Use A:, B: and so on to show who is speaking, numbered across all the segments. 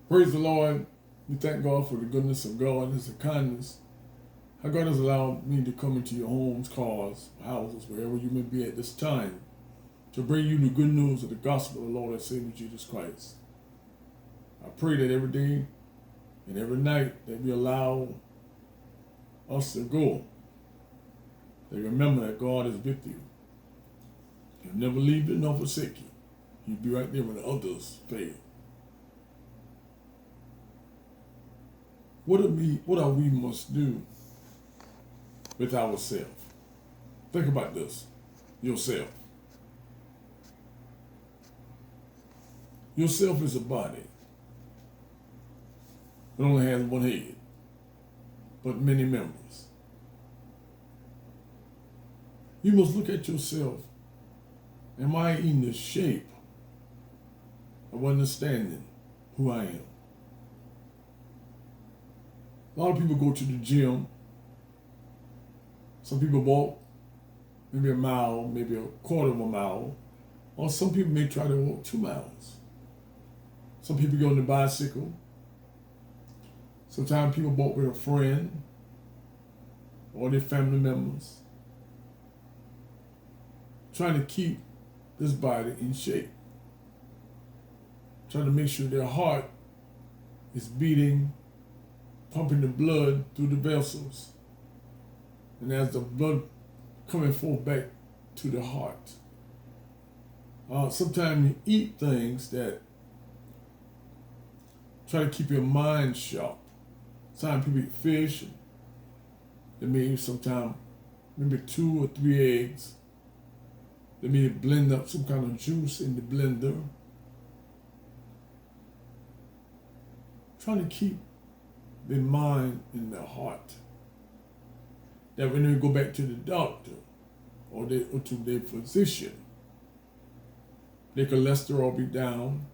A: Praise the Lord. We thank God for the goodness of God and His kindness. How God has allowed me to come into your homes, cars, houses, wherever you may be at this time, to bring you the good news of the gospel of the Lord and Savior Jesus Christ. I pray that every day and every night that we allow us to go, that you remember that God is with you. He'll never leave you nor forsake you. He'll be right there when the others fail. What are we must do with ourselves? Think about this. Yourself. Yourself is a body. It only has one head, but many members. You must look at yourself. Am I in the shape of understanding who I am? A lot of people go to the gym. Some people walk maybe a mile, maybe a quarter of a mile, or some people may try to walk 2 miles. Some people go on the bicycle. Sometimes people walk with a friend or their family members, trying to keep this body in shape, trying to make sure their heart is beating, pumping the blood through the vessels, and as the blood coming forth back to the heart. Sometimes you eat things that try to keep your mind sharp. Sometimes people eat fish, and they may eat sometimes maybe 2 or 3 eggs. They may blend up some kind of juice in the blender. Trying to keep their mind in their heart. That when they go back to the doctor or to their physician, their cholesterol will be down,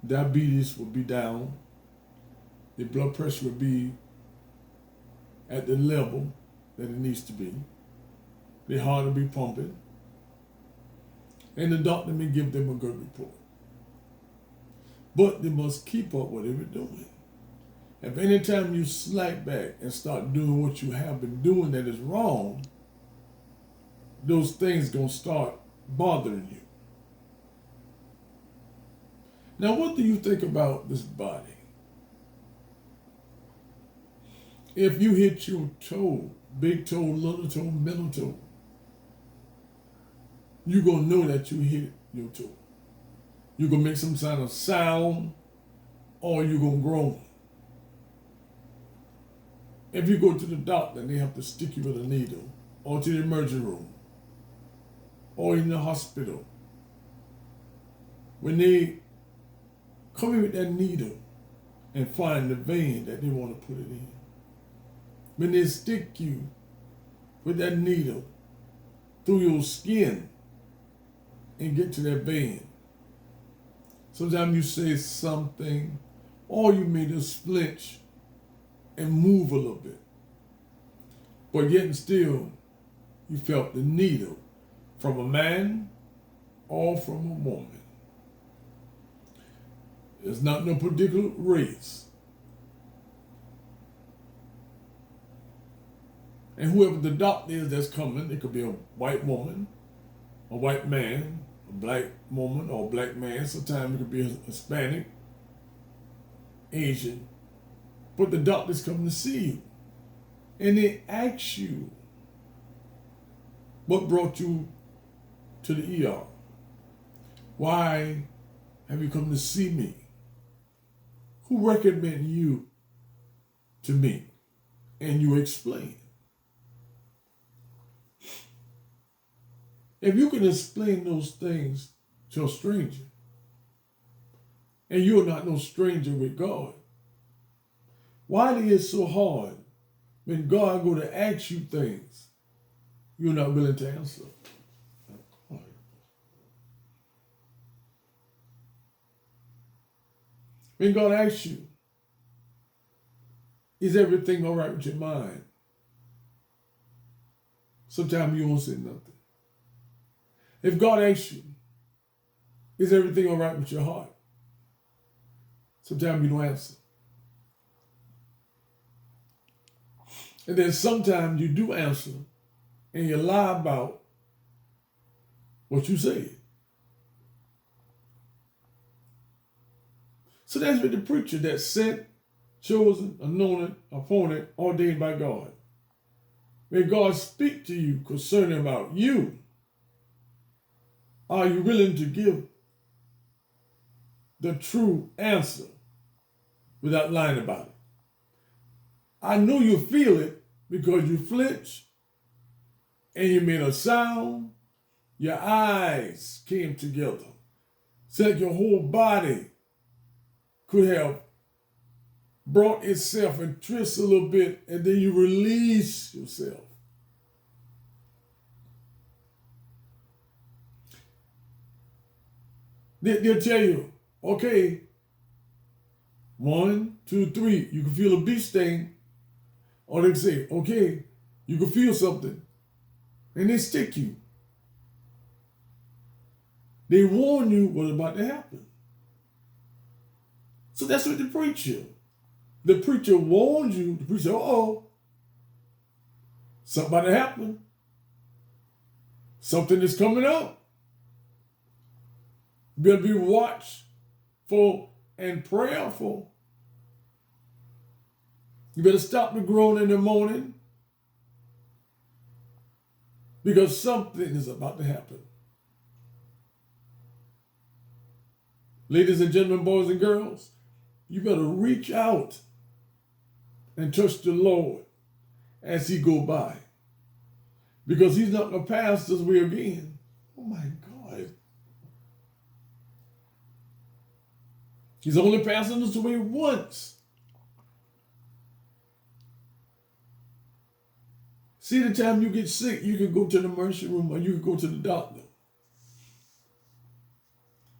A: diabetes will be down, their blood pressure will be at the level that it needs to be, their heart will be pumping, and the doctor may give them a good report. But they must keep up what they were doing. If any time you slack back and start doing what you have been doing that is wrong, those things gonna start bothering you. Now, what do you think about this body? If you hit your toe, big toe, little toe, middle toe, you're gonna know that you hit your toe. You're gonna make some kind of sound, or you're gonna groan. If you go to the doctor and they have to stick you with a needle, or to the emergency room, or in the hospital, when they come in with that needle and find the vein that they want to put it in, when they stick you with that needle through your skin and get to that vein, sometimes you say something, or you may just flinch and move a little bit. But yet and still, you felt the needle from a man or from a woman. It's not no particular race. And whoever the doctor is that's coming, it could be a white woman, a white man, a black woman, or a black man. Sometimes it could be a Hispanic, Asian. But the doctor's coming to see you. And they ask you, what brought you to the ER? Why have you come to see me? Who recommended you to me? And you explain. If you can explain those things to a stranger, and you're not no stranger with God, why is it so hard when God go to ask you things you're not willing to answer? When God asks you, is everything all right with your mind? Sometimes you won't say nothing. If God asks you, is everything all right with your heart? Sometimes you don't answer. And then sometimes you do answer and you lie about what you said. So that's with the preacher that's sent, chosen, anointed, appointed, ordained by God. May God speak to you concerning about you. Are you willing to give the true answer without lying about it? I know you feel it because you flinched and you made a sound. Your eyes came together. It's like your whole body could have brought itself and twist a little bit, and then you release yourself. They'll tell you, okay, 1, 2, 3, you can feel a bee sting. Or they can say, okay, you can feel something. And they stick you. They warn you what's about to happen. So that's what the preacher warns you. The preacher, something about to happen. Something is coming up. You better be watchful and prayerful. You better stop the groaning in the morning because something is about to happen. Ladies and gentlemen, boys and girls, you better reach out and touch the Lord as he go by, because he's not going to pass this way again. Oh my God. He's only passing us away once. See, the time you get sick, you can go to the emergency room or you can go to the doctor.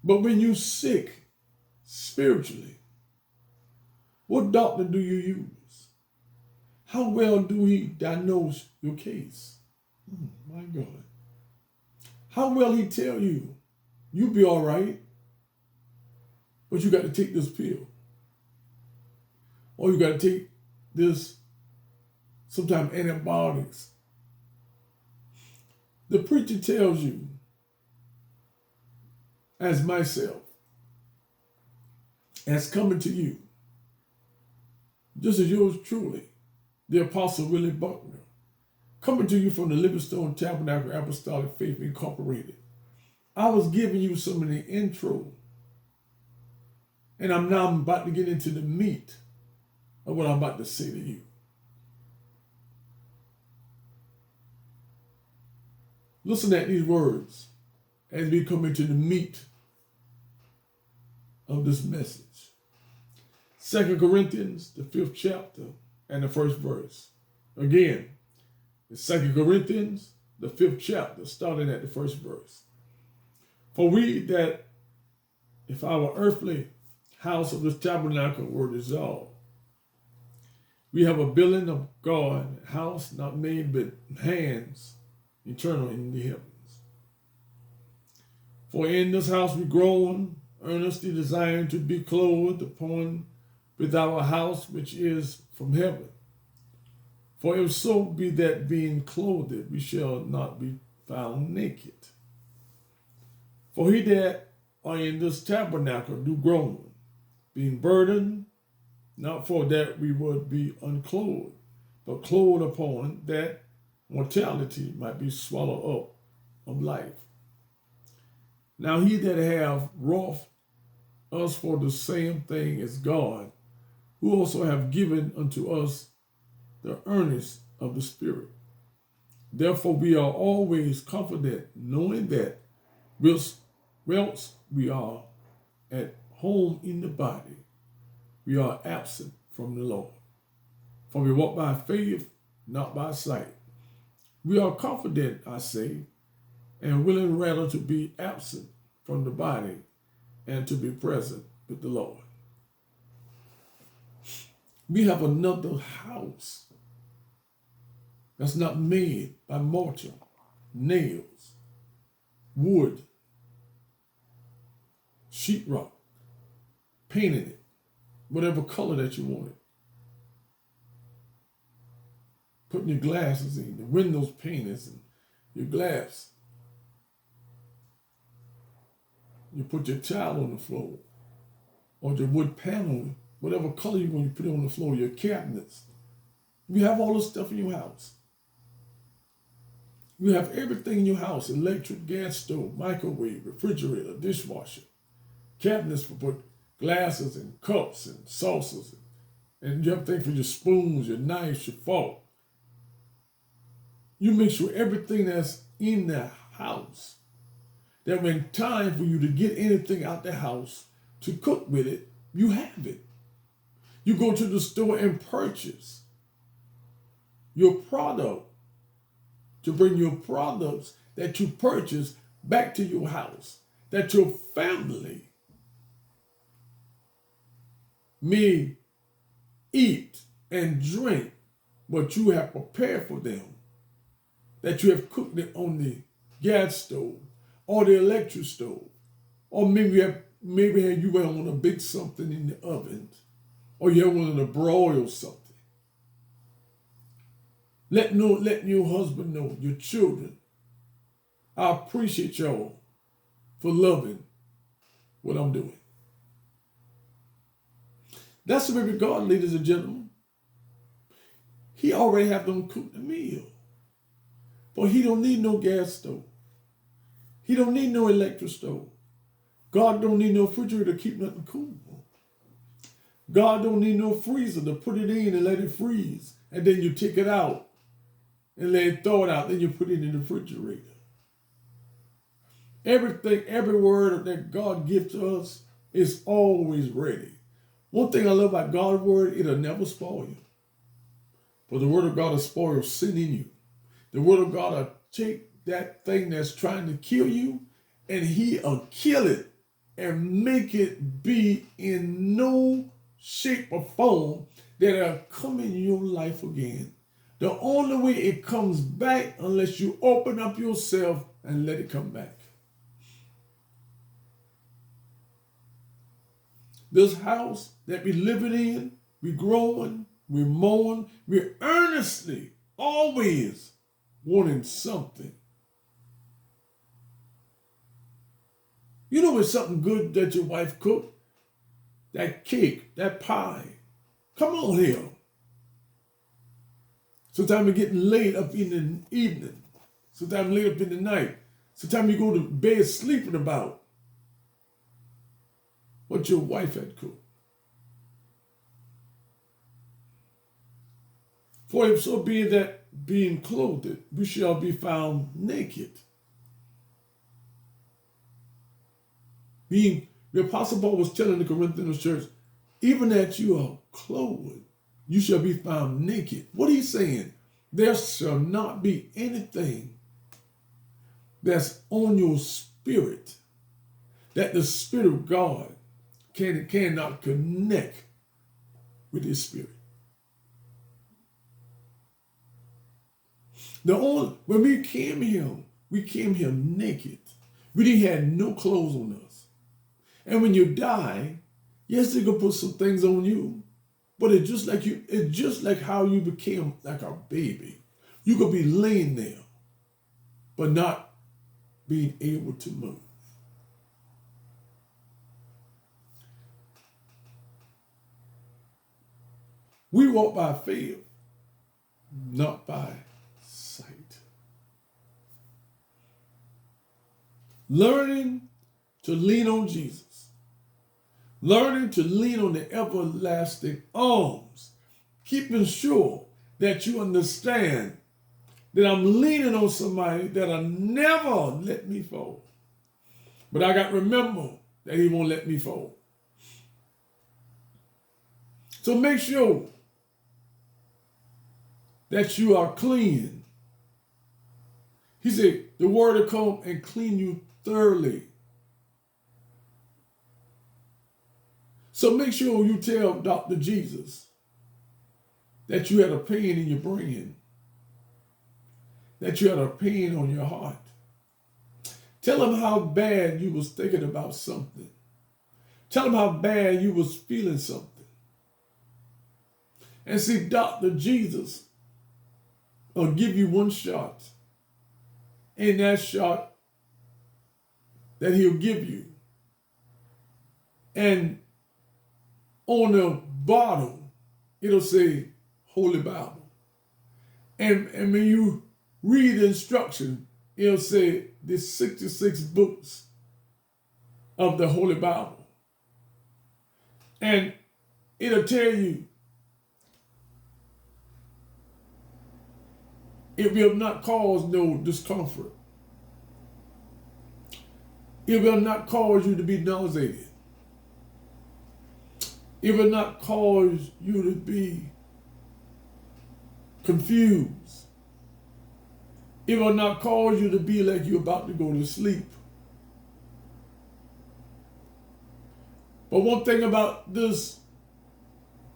A: But when you're sick spiritually, what doctor do you use? How well do he diagnose your case? My God. How well he tell you, you'll be all right, but you got to take this pill. Or you got to take this, sometimes antibiotics. The preacher tells you, as myself, as coming to you, just as yours truly, the Apostle Willie Buckner, coming to you from the Livingstone Tabernacle Apostolic Faith Incorporated. I was giving you some of the intro, and I'm about to get into the meat of what I'm about to say to you. Listen at these words as we come into the meat of this message. 2 Corinthians, the 5th chapter and the 1st verse. Again, it's 2 Corinthians, the 5th chapter, starting at the 1st verse. For we that, if our earthly house of this tabernacle were dissolved, we have a building of God, a house not made with hands, eternal in the heavens. For in this house we groan, earnestly desiring to be clothed upon with our house which is from heaven. For if so be that being clothed, we shall not be found naked. For he that are in this tabernacle do groan, being burdened, not for that we would be unclothed, but clothed upon that mortality might be swallowed up of life. Now he that hath wrought us for the same thing as God, who also have given unto us the earnest of the Spirit. Therefore we are always confident, knowing that whilst we are at home in the body, we are absent from the Lord. For we walk by faith, not by sight. We are confident, I say, and willing rather to be absent from the body and to be present with the Lord. We have another house that's not made by mortar, nails, wood, sheetrock, painting it, whatever color that you wanted. Putting your glasses in, the windows painted, and your glass. You put your tile on the floor, or your wood panel, whatever color you want, you put it on the floor, your cabinets. You have all this stuff in your house. You have everything in your house: electric, gas stove, microwave, refrigerator, dishwasher, cabinets for put glasses and cups and saucers. And you have things for your spoons, your knives, your fork. You make sure everything that's in the house, that when time for you to get anything out the house to cook with it, you have it. You go to the store and purchase your product to bring your products that you purchase back to your house, that your family may eat and drink what you have prepared for them, that you have cooked it on the gas stove or the electric stove, or maybe you want to bake something in the oven, or you want to broil something. Let your husband know, your children, I appreciate y'all for loving what I'm doing. That's the way with God, ladies and gentlemen. He already have them cook the meal. But he don't need no gas stove. He don't need no electric stove. God don't need no refrigerator to keep nothing cool. God don't need no freezer to put it in and let it freeze. And then you take it out and let it thaw it out. Then you put it in the refrigerator. Everything, every word that God gives to us is always ready. One thing I love about God's word, it'll never spoil you. But the word of God will spoil sin in you. The word of God will take that thing that's trying to kill you, and he'll kill it and make it be in no shape or form that will come in your life again. The only way it comes back unless you open up yourself and let it come back. This house that we're living in, we're growing, we're mowing, we're earnestly always wanting something. You know, it's something good that your wife cooked? That cake, that pie. Come on here. Sometimes we're getting late up in the evening. Sometimes late up in the night. Sometimes you go to bed sleeping about what your wife had cooked. For if so be that being clothed, we shall be found naked. The Apostle Paul was telling the Corinthian church, even that you are clothed, you shall be found naked. What he's saying, there shall not be anything that's on your spirit that the Spirit of God cannot connect with his spirit. When we came here naked. We didn't have no clothes on us. And when you die, yes, they're gonna put some things on you, but it's just like how you became like a baby. You could be laying there, but not being able to move. We walk by faith, not by sight. Learning to lean on Jesus. Learning to lean on the everlasting arms. Keeping sure that you understand that I'm leaning on somebody that'll never let me fall. But I got to remember that he won't let me fall. So make sure that you are clean. He said, the word will come and clean you thoroughly. So make sure you tell Dr. Jesus that you had a pain in your brain, that you had a pain on your heart. Tell him how bad you was thinking about something. Tell him how bad you was feeling something. And see, Dr. Jesus will give you one shot. And that shot that he'll give you. And on the bottle, it'll say Holy Bible. And when you read the instruction, it'll say the 66 books of the Holy Bible. And it'll tell you it will not cause no discomfort. It will not cause you to be nauseated. It will not cause you to be confused. It will not cause you to be like you're about to go to sleep. But one thing about this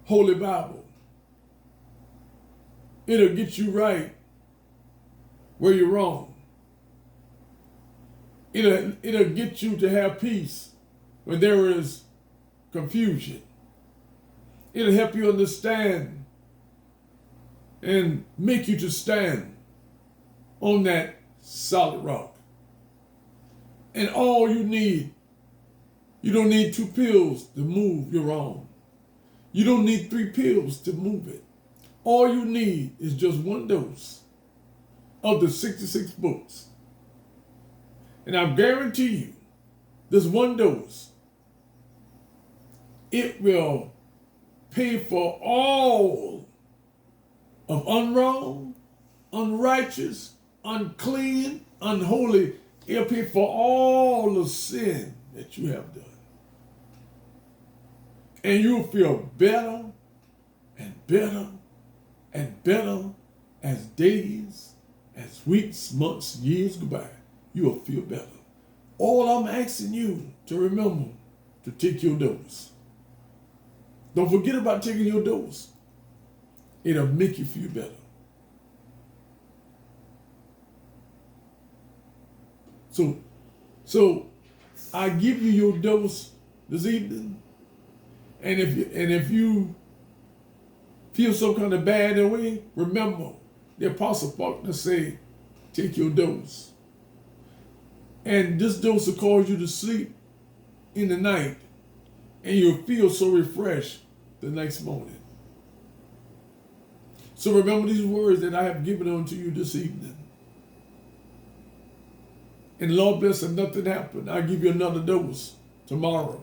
A: Holy Bible, it'll get you right where you're wrong. It'll get you to have peace when there is confusion. It'll help you understand and make you to stand on that solid rock. And all you need, you don't need 2 pills to move your wrong. You don't need 3 pills to move it. All you need is just 1 dose of the 66 books. And I guarantee you, this 1 dose, it will pay for all of unwrong, unrighteous, unclean, unholy. It'll pay for all the sin that you have done. And you'll feel better and better and better as days, as weeks, months, years go by. You'll feel better. All I'm asking you to remember to take your dose. Don't forget about taking your dose. It'll make you feel better. So I give you your dose this evening. And if you feel some kind of bad way, remember the Apostle Buckner say, take your dose. And this dose will cause you to sleep in the night, and you'll feel so refreshed the next morning. So remember these words that I have given unto you this evening. And Lord bless and nothing happened. I'll give you another dose tomorrow,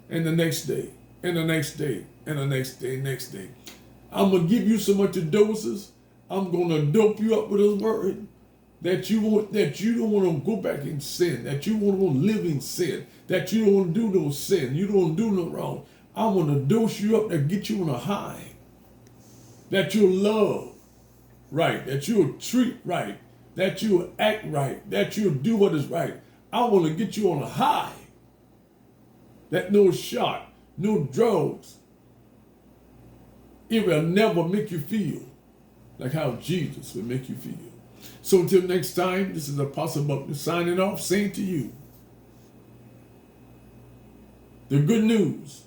A: and the next day, and the next day, and the next day, next day. I'm going to give you so much of doses. I'm going to dope you up with this word that you don't want to go back in sin, that you want to live in sin, that you don't want to do no sin, you don't want to do no wrong. I want to dose you up and get you on a high, that you'll love right, that you'll treat right, that you'll act right, that you'll do what is right. I want to get you on a high, that no shot, no drugs, it will never make you feel like how Jesus will make you feel. So until next time, this is Apostle Buckner signing off, saying to you, the good news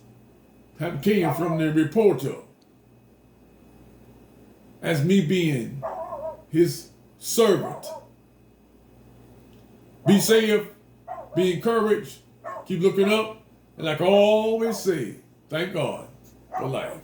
A: have came from the reporter as me being his servant. Be safe, be encouraged, keep looking up, and like I always say, thank God for life.